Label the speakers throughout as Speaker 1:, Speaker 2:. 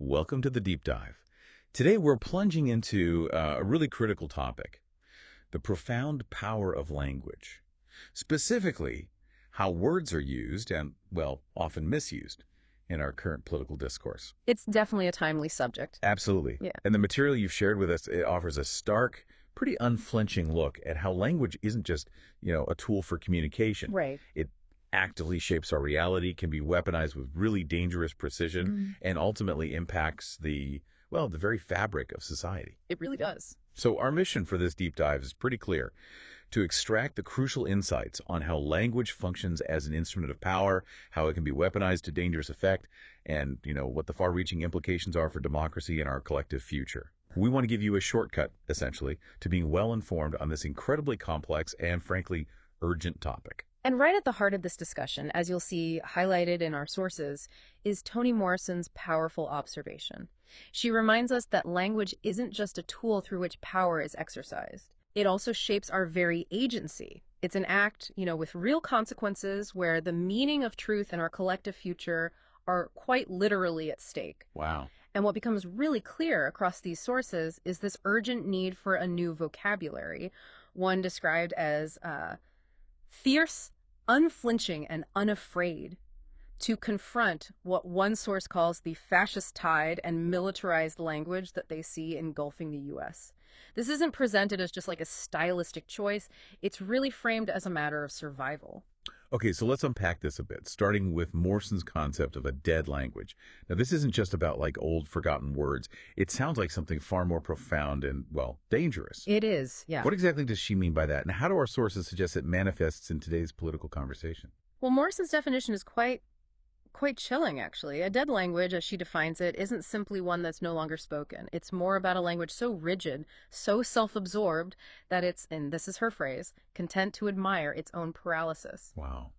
Speaker 1: Welcome to the deep dive. Today we're plunging into a really critical topic, the profound power of language. Specifically, how words are used and, well, often misused in our current political discourse.
Speaker 2: It's definitely a timely subject.
Speaker 1: Absolutely.
Speaker 2: Yeah.
Speaker 1: And the material you've shared with us, it offers a stark, pretty unflinching look at how language isn't just, a tool for communication.
Speaker 2: Right.
Speaker 1: It actively shapes our reality, can be weaponized with really dangerous precision, and ultimately impacts the very fabric of society.
Speaker 2: It really does.
Speaker 1: So our mission for this deep dive is pretty clear: to extract the crucial insights on how language functions as an instrument of power, how it can be weaponized to dangerous effect, and, what the far-reaching implications are for democracy and our collective future. We want to give you a shortcut, essentially, to being well-informed on this incredibly complex and, frankly, urgent topic.
Speaker 2: And right at the heart of this discussion, as you'll see highlighted in our sources, is Toni Morrison's powerful observation. She reminds us that language isn't just a tool through which power is exercised. It also shapes our very agency. It's an act, with real consequences where the meaning of truth and our collective future are quite literally at stake.
Speaker 1: Wow.
Speaker 2: And what becomes really clear across these sources is this urgent need for a new vocabulary, one described as fierce, unflinching, and unafraid, to confront what one source calls the fascist tide and militarized language that they see engulfing the U.S. This isn't presented as just like a stylistic choice. It's really framed as a matter of survival.
Speaker 1: Okay, so let's unpack this a bit, starting with Morrison's concept of a dead language. Now, this isn't just about old forgotten words. It sounds like something far more profound and, dangerous.
Speaker 2: It is, yeah.
Speaker 1: What exactly does she mean by that? And how do our sources suggest it manifests in today's political conversation?
Speaker 2: Well, Morrison's definition is quite chilling, actually. A dead language, as she defines it, isn't simply one that's no longer spoken. It's more about a language so rigid, so self-absorbed, that it's, and this is her phrase, content to admire its own paralysis.
Speaker 1: Wow.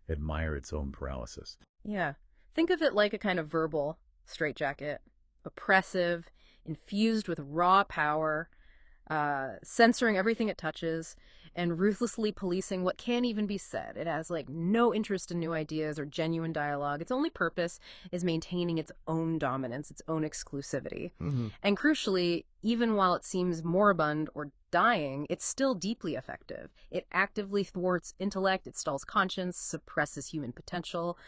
Speaker 1: Admire its own paralysis.
Speaker 2: Yeah. Think of it like a kind of verbal straitjacket, oppressive, infused with raw power, censoring everything it touches, and ruthlessly policing what can't even be said. It has no interest in new ideas or genuine dialogue. Its only purpose is maintaining its own dominance, its own exclusivity. And crucially, even while it seems moribund or dying, it's still deeply effective. It actively thwarts intellect, it stalls conscience, suppresses human potential.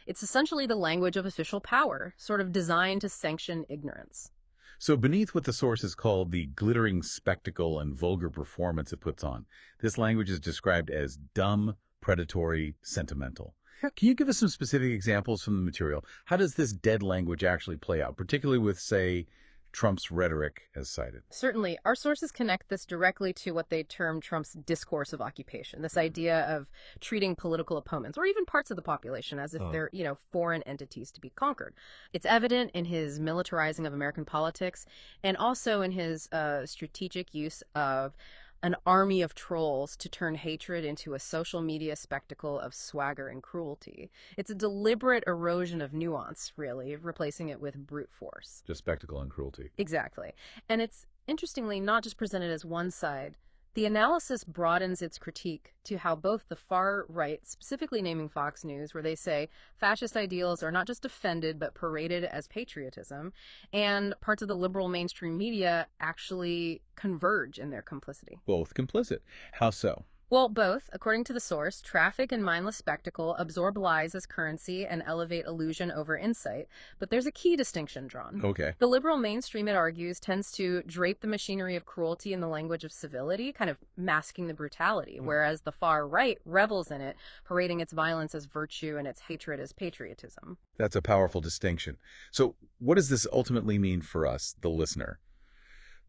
Speaker 2: It's essentially the language of official power, sort of designed to sanction ignorance.
Speaker 1: So beneath what the sources call the glittering spectacle and vulgar performance it puts on, this language is described as dumb, predatory, sentimental. Can you give us some specific examples from the material? How does this dead language actually play out, particularly with, say, Trump's rhetoric as cited?
Speaker 2: Certainly. Our sources connect this directly to what they term Trump's discourse of occupation, this idea of treating political opponents, or even parts of the population, as if they're, foreign entities to be conquered. It's evident in his militarizing of American politics, and also in his strategic use of an army of trolls to turn hatred into a social media spectacle of swagger and cruelty. It's a deliberate erosion of nuance, really, replacing it with brute force.
Speaker 1: Just spectacle and cruelty.
Speaker 2: Exactly. And it's, interestingly, not just presented as one side. The analysis broadens its critique to how both the far right, specifically naming Fox News, where they say fascist ideals are not just defended but paraded as patriotism, and parts of the liberal mainstream media actually converge in their complicity.
Speaker 1: Both complicit. How so?
Speaker 2: Well, both. According to the source, traffic and mindless spectacle absorb lies as currency and elevate illusion over insight. But there's a key distinction drawn.
Speaker 1: Okay.
Speaker 2: The liberal mainstream, it argues, tends to drape the machinery of cruelty in the language of civility, kind of masking the brutality, whereas the far right revels in it, parading its violence as virtue and its hatred as patriotism.
Speaker 1: That's a powerful distinction. So what does this ultimately mean for us, the listener?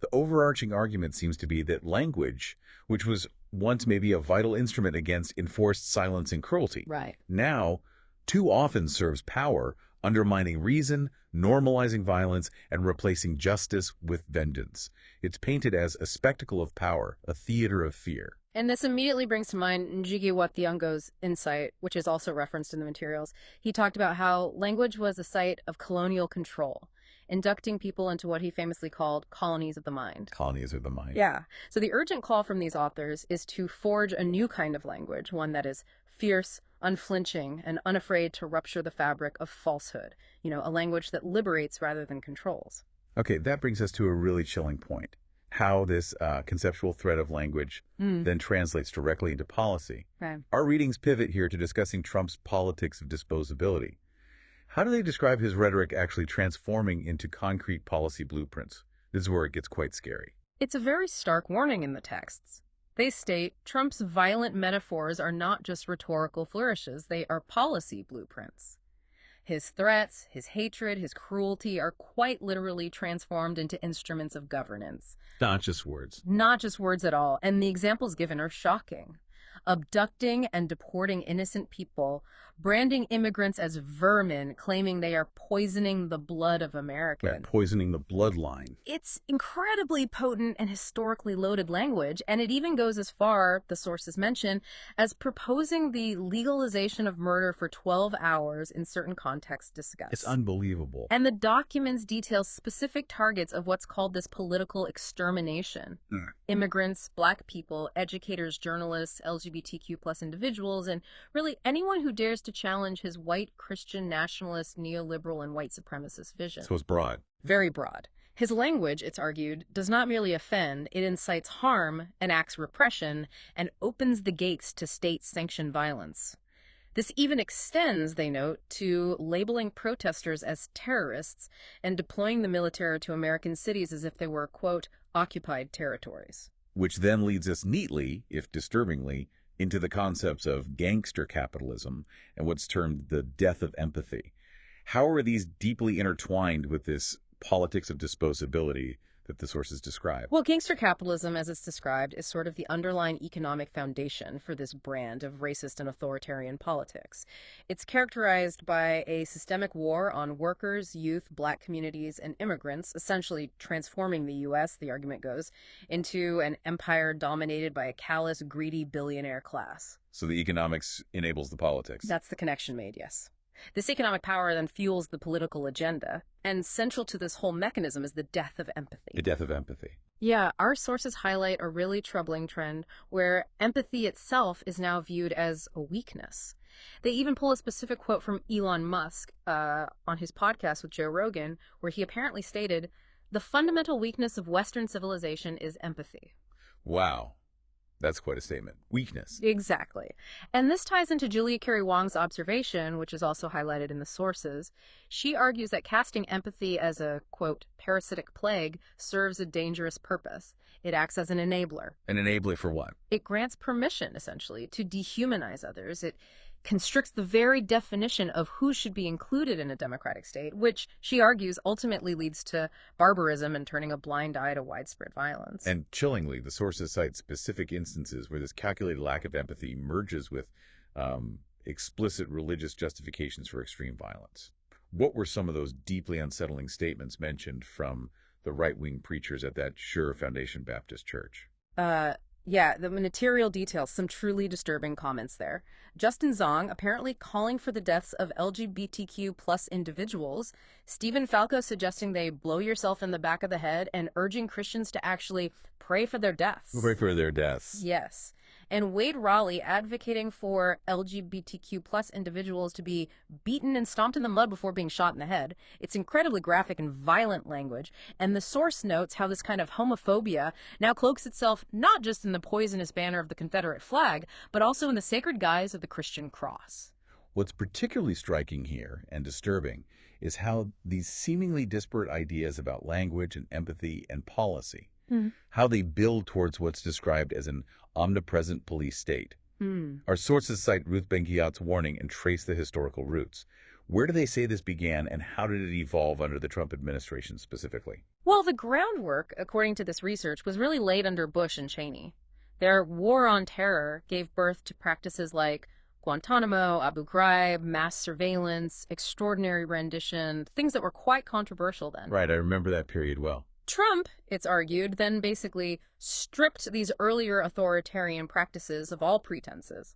Speaker 1: The overarching argument seems to be that language, which was once maybe a vital instrument against enforced silence and cruelty,
Speaker 2: Right.
Speaker 1: now too often serves power, undermining reason, normalizing violence, and replacing justice with vengeance. It's painted as a spectacle of power, a theater of fear.
Speaker 2: And this immediately brings to mind Njigi Wa Thiong'o's insight, which is also referenced in the materials. He talked about how language was a site of colonial control, inducting people into what he famously called colonies of the mind.
Speaker 1: Colonies of the mind.
Speaker 2: Yeah. So the urgent call from these authors is to forge a new kind of language, one that is fierce, unflinching and unafraid to rupture the fabric of falsehood, a language that liberates rather than controls.
Speaker 1: Okay, that brings us to a really chilling point. How this conceptual thread of language then translates directly into policy.
Speaker 2: Right.
Speaker 1: Our readings pivot here to discussing Trump's politics of disposability. How do they describe his rhetoric actually transforming into concrete policy blueprints? This is where it gets quite scary.
Speaker 2: It's a very stark warning in the texts. They state Trump's violent metaphors are not just rhetorical flourishes, they are policy blueprints. His threats, his hatred, his cruelty are quite literally transformed into instruments of governance.
Speaker 1: Not just words.
Speaker 2: Not just words at all, and the examples given are shocking. Abducting and deporting innocent people, branding immigrants as vermin, claiming they are poisoning the blood of Americans.
Speaker 1: Right, poisoning the bloodline.
Speaker 2: It's incredibly potent and historically loaded language, and it even goes as far, the sources mention, as proposing the legalization of murder for 12 hours in certain contexts discussed.
Speaker 1: It's unbelievable.
Speaker 2: And the documents detail specific targets of what's called this political extermination. Immigrants, black people, educators, journalists, LGBTQ plus individuals, and really anyone who dares to challenge his white Christian nationalist, neoliberal, and white supremacist vision.
Speaker 1: So it's broad.
Speaker 2: Very broad. His language, it's argued, does not merely offend, it incites harm, enacts repression, and opens the gates to state-sanctioned violence. This even extends, they note, to labeling protesters as terrorists and deploying the military to American cities as if they were, quote, occupied territories.
Speaker 1: Which then leads us neatly, if disturbingly, into the concepts of gangster capitalism and what's termed the death of empathy. How are these deeply intertwined with this politics of disposability that the sources describe?
Speaker 2: Well, gangster capitalism, as it's described, is sort of the underlying economic foundation for this brand of racist and authoritarian politics. It's characterized by a systemic war on workers, youth, black communities, and immigrants, essentially transforming the U.S., the argument goes, into an empire dominated by a callous, greedy billionaire class.
Speaker 1: So the economics enables the politics.
Speaker 2: That's the connection made, yes. This economic power then fuels the political agenda, and central to this whole mechanism is the death of empathy.
Speaker 1: The death of empathy.
Speaker 2: Yeah, our sources highlight a really troubling trend where empathy itself is now viewed as a weakness. They even pull a specific quote from Elon Musk on his podcast with Joe Rogan, where he apparently stated, "The fundamental weakness of Western civilization is empathy."
Speaker 1: Wow. That's quite a statement. Weakness.
Speaker 2: Exactly. And this ties into Julia Carey Wong's observation, which is also highlighted in the sources. She argues that casting empathy as a, quote, parasitic plague serves a dangerous purpose. It acts as an enabler.
Speaker 1: An enabler for what?
Speaker 2: It grants permission, essentially, to dehumanize others. It constricts the very definition of who should be included in a democratic state, which, she argues, ultimately leads to barbarism and turning a blind eye to widespread violence.
Speaker 1: And chillingly, the sources cite specific instances where this calculated lack of empathy merges with explicit religious justifications for extreme violence. What were some of those deeply unsettling statements mentioned from the right-wing preachers at that Sure Foundation Baptist Church?
Speaker 2: Yeah, the material details, some truly disturbing comments there. Justin Zong apparently calling for the deaths of LGBTQ plus individuals, Stephen Falco suggesting they blow yourself in the back of the head, and urging Christians to actually pray for their deaths.
Speaker 1: Pray for their deaths.
Speaker 2: Yes. And Wade Raleigh advocating for LGBTQ plus individuals to be beaten and stomped in the mud before being shot in the head. It's incredibly graphic and violent language, and the source notes how this kind of homophobia now cloaks itself not just in the poisonous banner of the Confederate flag, but also in the sacred guise of the Christian cross.
Speaker 1: What's particularly striking here and disturbing is how these seemingly disparate ideas about language and empathy and policy, how they build towards what's described as an omnipresent police state. Our sources cite Ruth Ben-Ghiat's warning and trace the historical roots. Where do they say this began, and how did it evolve under the Trump administration specifically?
Speaker 2: Well, the groundwork, according to this research, was really laid under Bush and Cheney. Their war on terror gave birth to practices like Guantanamo, Abu Ghraib, mass surveillance, extraordinary rendition, things that were quite controversial then.
Speaker 1: Right, I remember that period well.
Speaker 2: Trump, it's argued, then basically stripped these earlier authoritarian practices of all pretenses,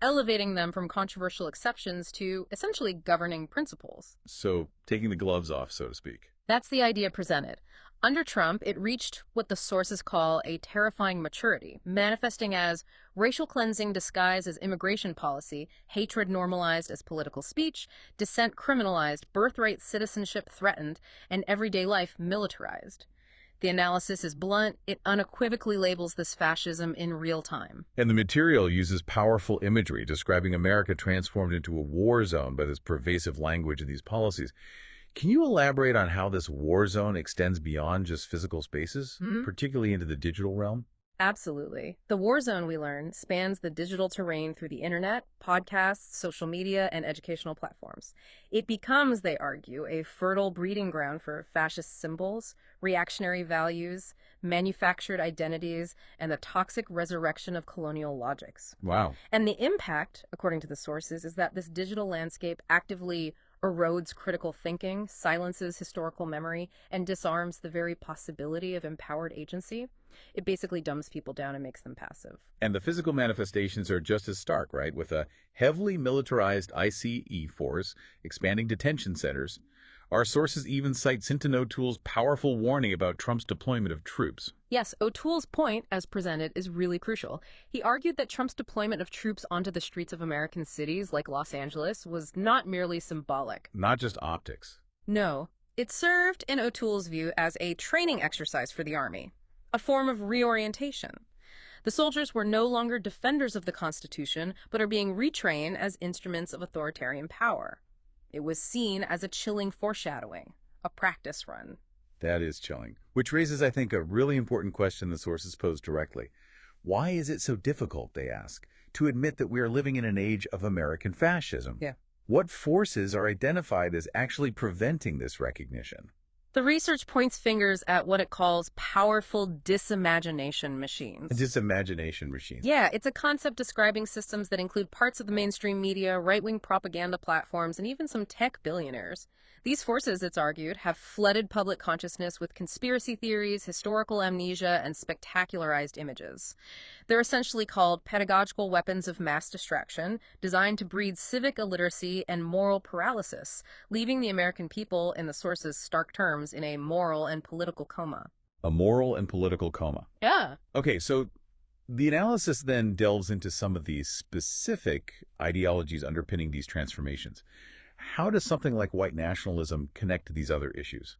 Speaker 2: elevating them from controversial exceptions to essentially governing principles.
Speaker 1: So taking the gloves off, so to speak.
Speaker 2: That's the idea presented. Under Trump, it reached what the sources call a terrifying maturity, manifesting as racial cleansing disguised as immigration policy, hatred normalized as political speech, dissent criminalized, birthright citizenship threatened, and everyday life militarized. The analysis is blunt. It unequivocally labels this fascism in real time.
Speaker 1: And the material uses powerful imagery, describing America transformed into a war zone by this pervasive language and these policies. Can you elaborate on how this war zone extends beyond just physical spaces, particularly into the digital realm?
Speaker 2: Absolutely. The war zone, we learn, spans the digital terrain through the internet, podcasts, social media, and educational platforms. It becomes, they argue, a fertile breeding ground for fascist symbols, reactionary values, manufactured identities, and the toxic resurrection of colonial logics.
Speaker 1: Wow.
Speaker 2: And the impact, according to the sources, is that this digital landscape actively erodes critical thinking, silences historical memory, and disarms the very possibility of empowered agency. It basically dumbs people down and makes them passive.
Speaker 1: And the physical manifestations are just as stark, right? With a heavily militarized ICE force, expanding detention centers. Our sources even cite Sinton O'Toole's powerful warning about Trump's deployment of troops.
Speaker 2: Yes, O'Toole's point, as presented, is really crucial. He argued that Trump's deployment of troops onto the streets of American cities like Los Angeles was not merely symbolic.
Speaker 1: Not just optics.
Speaker 2: No, it served, in O'Toole's view, as a training exercise for the Army, a form of reorientation. The soldiers were no longer defenders of the Constitution, but are being retrained as instruments of authoritarian power. It was seen as a chilling foreshadowing, a practice run.
Speaker 1: That is chilling. Which raises, I think, a really important question the sources pose directly. Why is it so difficult, they ask, to admit that we are living in an age of American fascism?
Speaker 2: Yeah.
Speaker 1: What forces are identified as actually preventing this recognition?
Speaker 2: The research points fingers at what it calls powerful disimagination machines.
Speaker 1: Disimagination machines.
Speaker 2: Yeah, it's a concept describing systems that include parts of the mainstream media, right-wing propaganda platforms, and even some tech billionaires. These forces, it's argued, have flooded public consciousness with conspiracy theories, historical amnesia, and spectacularized images. They're essentially called pedagogical weapons of mass distraction, designed to breed civic illiteracy and moral paralysis, leaving the American people, in the source's stark terms, in a moral and political coma.
Speaker 1: A moral and political coma.
Speaker 2: Yeah.
Speaker 1: Okay, so the analysis then delves into some of these specific ideologies underpinning these transformations. How does something like white nationalism connect to these other issues,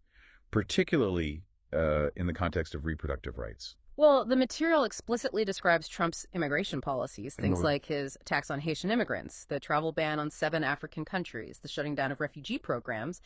Speaker 1: particularly in the context of reproductive rights?
Speaker 2: Well, the material explicitly describes Trump's immigration policies, things like his attacks on Haitian immigrants, the travel ban on 7 African countries, the shutting down of refugee programs,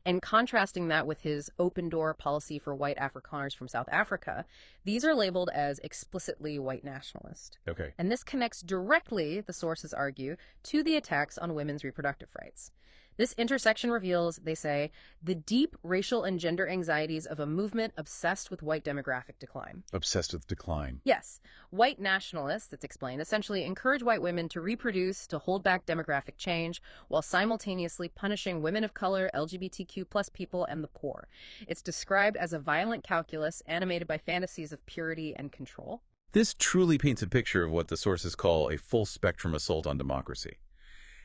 Speaker 2: and contrasting that with his open-door policy for white Afrikaners from South Africa. These are labeled as explicitly white nationalist.
Speaker 1: Okay.
Speaker 2: And this connects directly, the sources argue, to the attacks on women's reproductive rights. This intersection reveals, they say, the deep racial and gender anxieties of a movement obsessed with white demographic decline.
Speaker 1: Obsessed with decline.
Speaker 2: Yes. White nationalists, it's explained, essentially encourage white women to reproduce, to hold back demographic change, while simultaneously punishing women of color, LGBTQ plus people, and the poor. It's described as a violent calculus animated by fantasies of purity and control.
Speaker 1: This truly paints a picture of what the sources call a full-spectrum assault on democracy.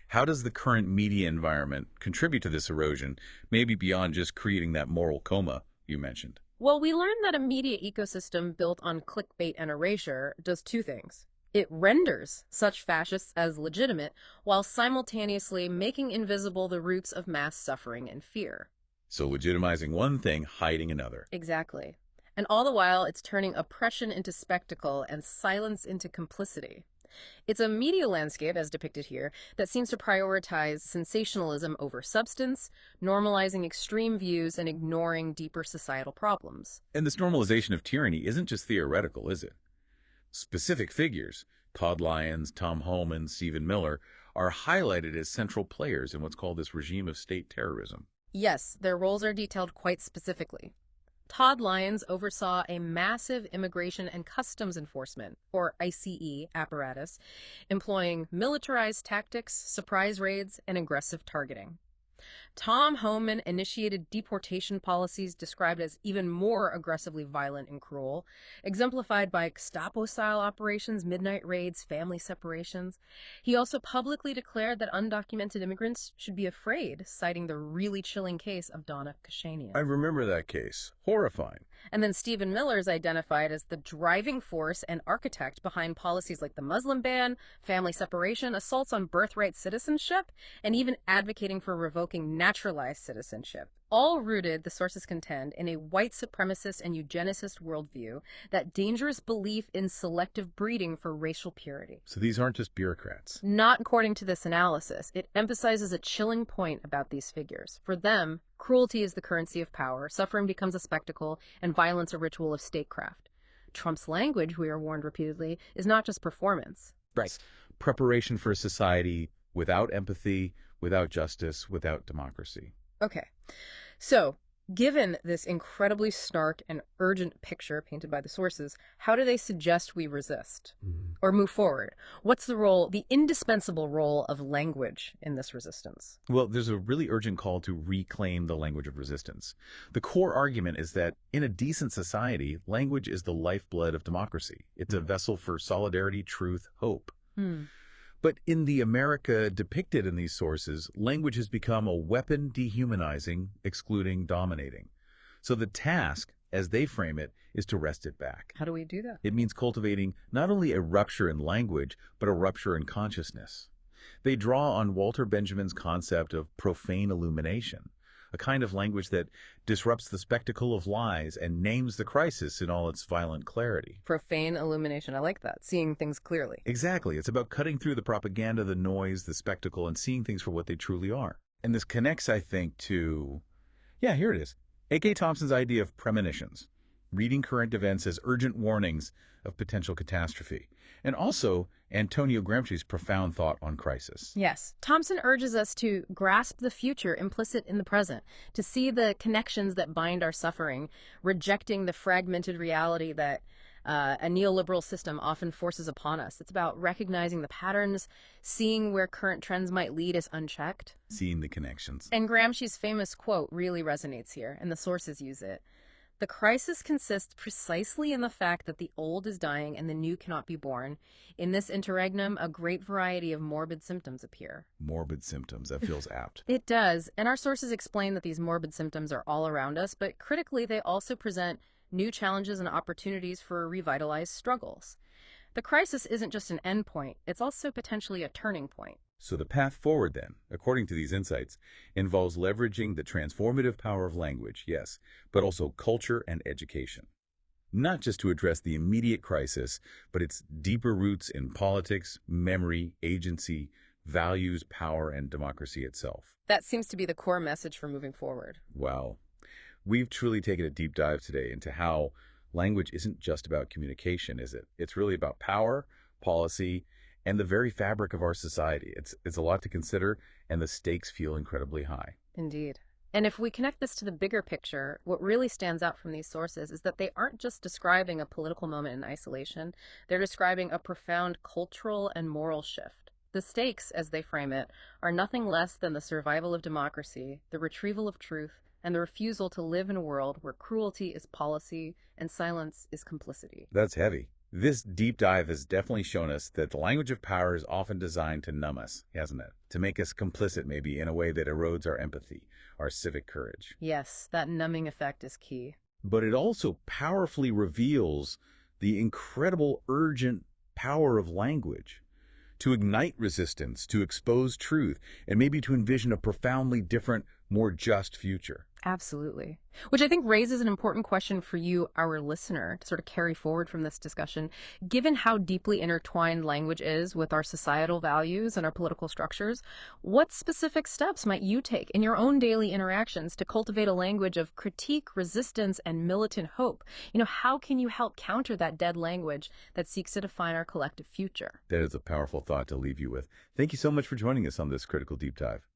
Speaker 1: How does the current media environment contribute to this erosion, maybe beyond just creating that moral coma you mentioned?
Speaker 2: Well, we learned that a media ecosystem built on clickbait and erasure does 2 things. It renders such fascists as legitimate while simultaneously making invisible the roots of mass suffering and fear.
Speaker 1: So legitimizing one thing, hiding another.
Speaker 2: Exactly. And all the while, it's turning oppression into spectacle and silence into complicity. It's a media landscape, as depicted here, that seems to prioritize sensationalism over substance, normalizing extreme views and ignoring deeper societal problems.
Speaker 1: And this normalization of tyranny isn't just theoretical, is it? Specific figures, Todd Lyons, Tom Homan, Stephen Miller, are highlighted as central players in what's called this regime of state terrorism.
Speaker 2: Yes, their roles are detailed quite specifically. Todd Lyons oversaw a massive immigration and customs enforcement, or ICE, apparatus, employing militarized tactics, surprise raids, and aggressive targeting. Tom Homan initiated deportation policies described as even more aggressively violent and cruel, exemplified by Gestapo-style operations, midnight raids, family separations. He also publicly declared that undocumented immigrants should be afraid, citing the really chilling case of Donna
Speaker 1: I
Speaker 2: Kashanian.
Speaker 1: remember that case. Horrifying.
Speaker 2: And then Stephen Miller is identified as the driving force and architect behind policies like the Muslim ban, family separation, assaults on birthright citizenship, and even advocating for revoking naturalized citizenship. All rooted, the sources contend, in a white supremacist and eugenicist worldview, that dangerous belief in selective breeding for racial purity.
Speaker 1: So these aren't just bureaucrats.
Speaker 2: Not according to this analysis. It emphasizes a chilling point about these figures. For them, cruelty is the currency of power, suffering becomes a spectacle, and violence a ritual of statecraft. Trump's language, we are warned repeatedly, is not just performance.
Speaker 1: Right. Preparation for a society without empathy, without justice, without democracy.
Speaker 2: Okay. So, given this incredibly stark and urgent picture painted by the sources, how do they suggest we resist or move forward? What's the role, the indispensable role of language in this resistance?
Speaker 1: Well, there's a really urgent call to reclaim the language of resistance. The core argument is that in a decent society, language is the lifeblood of democracy. It's a vessel for solidarity, truth, hope. But in the America depicted in these sources, language has become a weapon dehumanizing, excluding, dominating. So the task, as they frame it, is to wrest it back.
Speaker 2: How do we do that?
Speaker 1: It means cultivating not only a rupture in language, but a rupture in consciousness. They draw on Walter Benjamin's concept of profane illumination, a kind of language that disrupts the spectacle of lies and names the crisis in all its violent clarity.
Speaker 2: Profane illumination. I like that. Seeing things clearly.
Speaker 1: Exactly. It's about cutting through the propaganda, the noise, the spectacle, and seeing things for what they truly are. And this connects, I think, to, here it is, A.K. Thompson's idea of premonitions, reading current events as urgent warnings of potential catastrophe, and also Antonio Gramsci's profound thought on crisis.
Speaker 2: Yes. Thompson urges us to grasp the future implicit in the present, to see the connections that bind our suffering, rejecting the fragmented reality that a neoliberal system often forces upon us. It's about recognizing the patterns, seeing where current trends might lead us unchecked.
Speaker 1: Seeing the connections.
Speaker 2: And Gramsci's famous quote really resonates here, and the sources use it. The crisis consists precisely in the fact that the old is dying and the new cannot be born. In this interregnum, a great variety of morbid symptoms appear.
Speaker 1: Morbid symptoms. That feels apt.
Speaker 2: It does, and our sources explain that these morbid symptoms are all around us, but critically they also present new challenges and opportunities for revitalized struggles. The crisis isn't just an endpoint, it's also potentially a turning point.
Speaker 1: So the path forward then, according to these insights, involves leveraging the transformative power of language, yes, but also culture and education. Not just to address the immediate crisis, but its deeper roots in politics, memory, agency, values, power, and democracy itself.
Speaker 2: That seems to be the core message for moving forward.
Speaker 1: Wow. We've truly taken a deep dive today into how language isn't just about communication, is it? It's really about power, policy, and the very fabric of our society. It's a lot to consider, and the stakes feel incredibly high.
Speaker 2: Indeed. And if we connect this to the bigger picture, what really stands out from these sources is that they aren't just describing a political moment in isolation, they're describing a profound cultural and moral shift. The stakes, as they frame it, are nothing less than the survival of democracy, the retrieval of truth, and the refusal to live in a world where cruelty is policy and silence is complicity.
Speaker 1: That's heavy. This deep dive has definitely shown us that the language of power is often designed to numb us, hasn't it? To make us complicit, maybe, in a way that erodes our empathy, our civic courage.
Speaker 2: Yes, that numbing effect is key.
Speaker 1: But it also powerfully reveals the incredible urgent power of language to ignite resistance, to expose truth, and maybe to envision a profoundly different, more just future.
Speaker 2: Absolutely. Which I think raises an important question for you, our listener, to sort of carry forward from this discussion. Given how deeply intertwined language is with our societal values and our political structures, what specific steps might you take in your own daily interactions to cultivate a language of critique, resistance, and militant hope? How can you help counter that dead language that seeks to define our collective future?
Speaker 1: That is a powerful thought to leave you with. Thank you so much for joining us on this Critical Deep Dive.